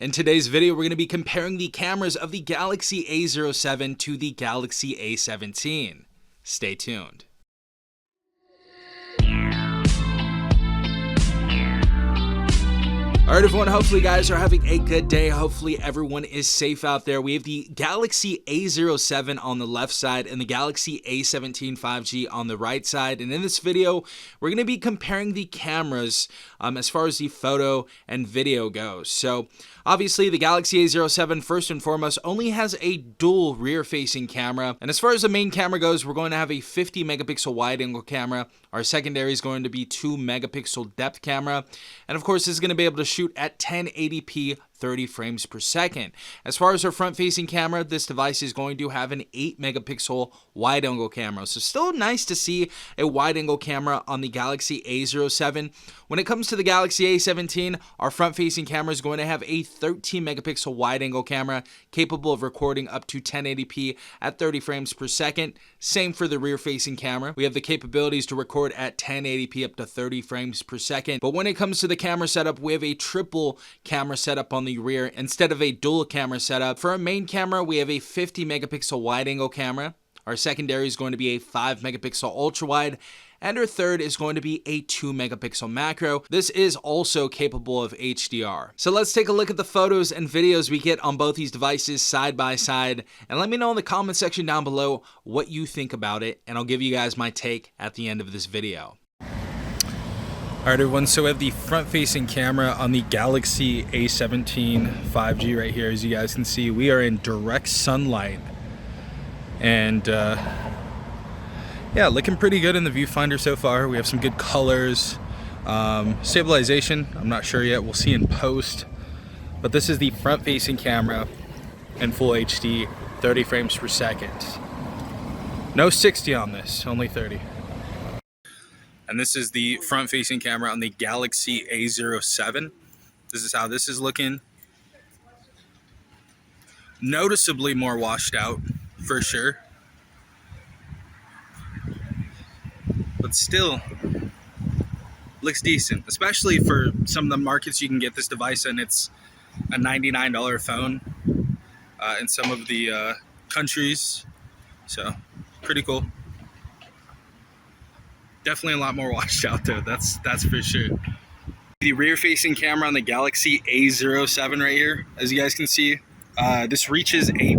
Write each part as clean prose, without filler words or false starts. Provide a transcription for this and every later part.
In today's video, we're going to be comparing the cameras of the Galaxy A07 to the Galaxy A17. Stay tuned. Alright everyone, hopefully you guys are having a good day. Hopefully everyone is safe out there. We have the Galaxy A07 on the left side and the Galaxy A17 5G on the right side. And in this video, we're going to be comparing the cameras as far as the photo and video goes. So obviously the Galaxy A07 first and foremost only has a dual rear-facing camera. And as far as the main camera goes, we're going to have a 50 megapixel wide-angle camera. Our secondary is going to be 2 megapixel depth camera. And of course, this is going to be able to shoot at 1080p 30 frames per second. As far as our front-facing camera, this device is going to have an 8 megapixel wide-angle camera. So still nice to see a wide-angle camera on the Galaxy A07. When it comes to the Galaxy A17, our front-facing camera is going to have a 13 megapixel wide-angle camera capable of recording up to 1080p at 30 frames per second. Same for the rear-facing camera. We have the capabilities to record at 1080p up to 30 frames per second. But when it comes to the camera setup, we have a triple camera setup on the rear instead of a dual camera setup. For our main camera, we have a 50 megapixel wide angle camera. Our secondary is going to be a 5 megapixel ultra wide, and our third is going to be a 2 megapixel macro. This is also capable of HDR. So let's take a look at the photos and videos we get on both these devices side by side, and let me know in the comment section down below what you think about it, and I'll give you guys my take at the end of this video. Alright everyone, so we have the front-facing camera on the Galaxy A17 5G right here. As you guys can see, we are in direct sunlight. And yeah, looking pretty good in the viewfinder so far. We have some good colors. Stabilization, I'm not sure yet. We'll see in post. But this is the front-facing camera in full HD, 30 frames per second. No 60 on this, only 30. And this is the front-facing camera on the Galaxy A07. This is how this is looking. Noticeably more washed out, for sure. But still, looks decent. Especially for some of the markets you can get this device in. It's a $99 phone in some of the countries. So, pretty cool. Definitely a lot more washed out though, that's for sure. The rear-facing camera on the Galaxy A07 right here, as you guys can see, this reaches a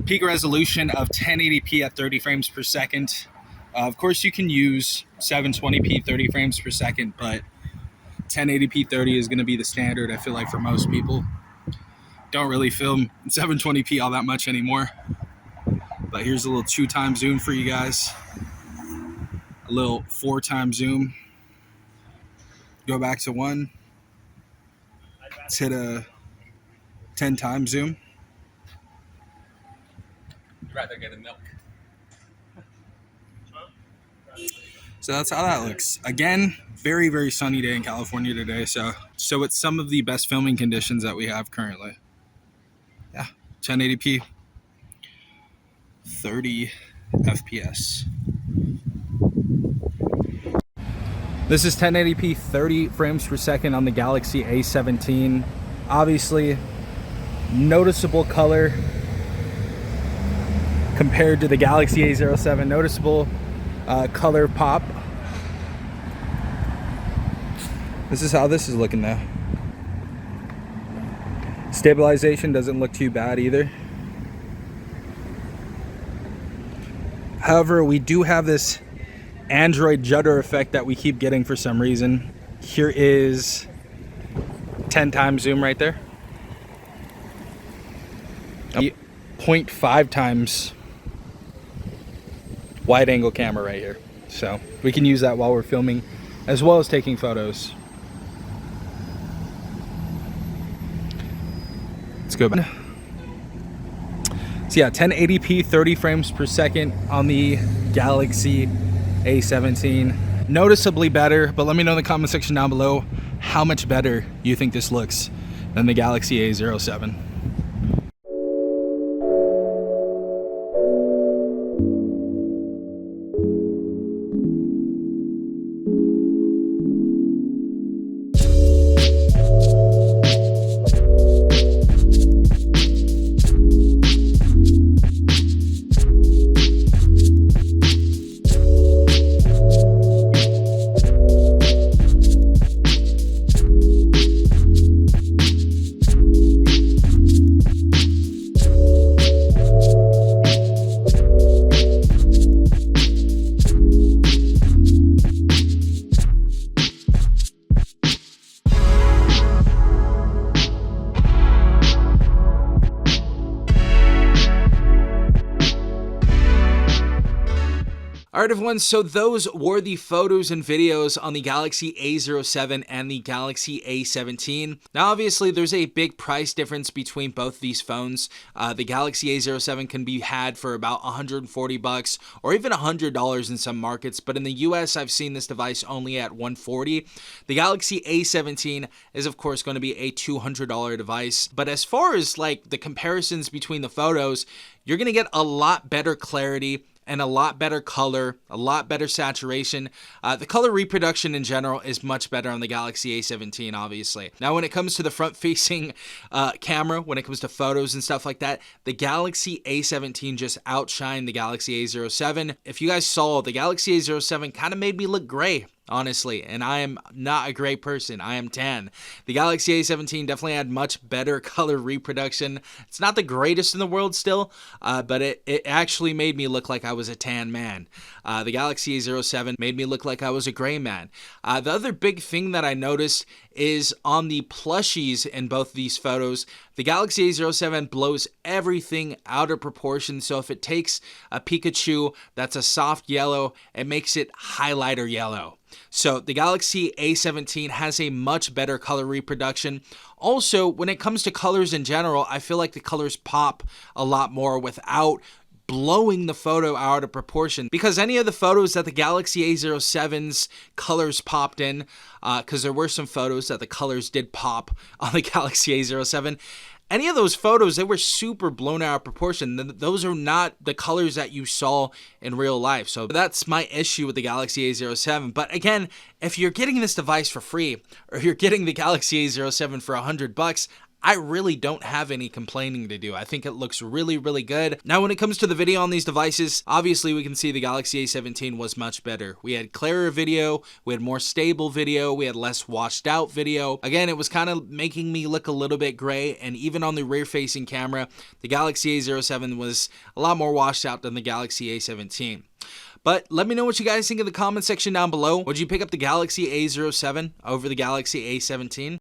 peak resolution of 1080p at 30 frames per second. Of course, you can use 720p 30 frames per second, but 1080p 30 is going to be the standard, I feel like, for most people. Don't really film 720p all that much anymore. But here's a little 2x zoom for you guys. A little 4x zoom. Go back to 1. Let's hit a 10x zoom. You'd rather get a milk. So that's how that looks. Again, very, very sunny day in California today. So it's some of the best filming conditions that we have currently. Yeah, 1080p, 30 FPS. This is 1080p 30 frames per second on the Galaxy A17. Obviously, noticeable color compared to the Galaxy A07. Noticeable color pop. This is how this is looking now. Stabilization doesn't look too bad either. However, we do have this Android judder effect that we keep getting for some reason. Here is 10x zoom right there. 0.5 times wide angle camera right here. So we can use that while we're filming as well as taking photos. Let's go back. So yeah, 1080p 30 frames per second on the Galaxy A17. Noticeably better, but let me know in the comment section down below how much better you think this looks than the Galaxy A07. Alright everyone, so those were the photos and videos on the Galaxy A07 and the Galaxy A17. Now obviously there's a big price difference between both these phones. The Galaxy A07 can be had for about $140 or even $100 in some markets, but in the US I've seen this device only at $140. The Galaxy A17 is of course going to be a $200 device, but as far as like the comparisons between the photos, you're going to get a lot better clarity and a lot better color, a lot better saturation. The color reproduction in general is much better on the Galaxy A17, obviously. Now, when it comes to the front-facing camera, when it comes to photos and stuff like that, the Galaxy A17 just outshined the Galaxy A07. If you guys saw, the Galaxy A07 kind of made me look gray, honestly, and I am not a gray person. I am tan. The Galaxy A17 definitely had much better color reproduction. It's not the greatest in the world still, but it actually made me look like I was a tan man. The Galaxy A07 made me look like I was a gray man. The other big thing that I noticed is on the plushies in both these photos, the Galaxy A07 blows everything out of proportion. So if it takes a Pikachu that's a soft yellow, it makes it highlighter yellow. So the Galaxy A17 has a much better color reproduction. Also, when it comes to colors in general, I feel like the colors pop a lot more without blowing the photo out of proportion, because any of the photos that the Galaxy A07's colors popped in, because there were some photos that the colors did pop on the Galaxy A07, any of those photos, they were super blown out of proportion. Those are not the colors that you saw in real life. So that's my issue with the Galaxy A07. But again, if you're getting this device for free, or if you're getting the Galaxy A07 for $100, I really don't have any complaining to do. I think it looks really, really good. Now, when it comes to the video on these devices, obviously we can see the Galaxy A17 was much better. We had clearer video, we had more stable video, we had less washed out video. Again, it was kind of making me look a little bit gray, and even on the rear-facing camera, the Galaxy A07 was a lot more washed out than the Galaxy A17. But let me know what you guys think in the comment section down below. Would you pick up the Galaxy A07 over the Galaxy A17?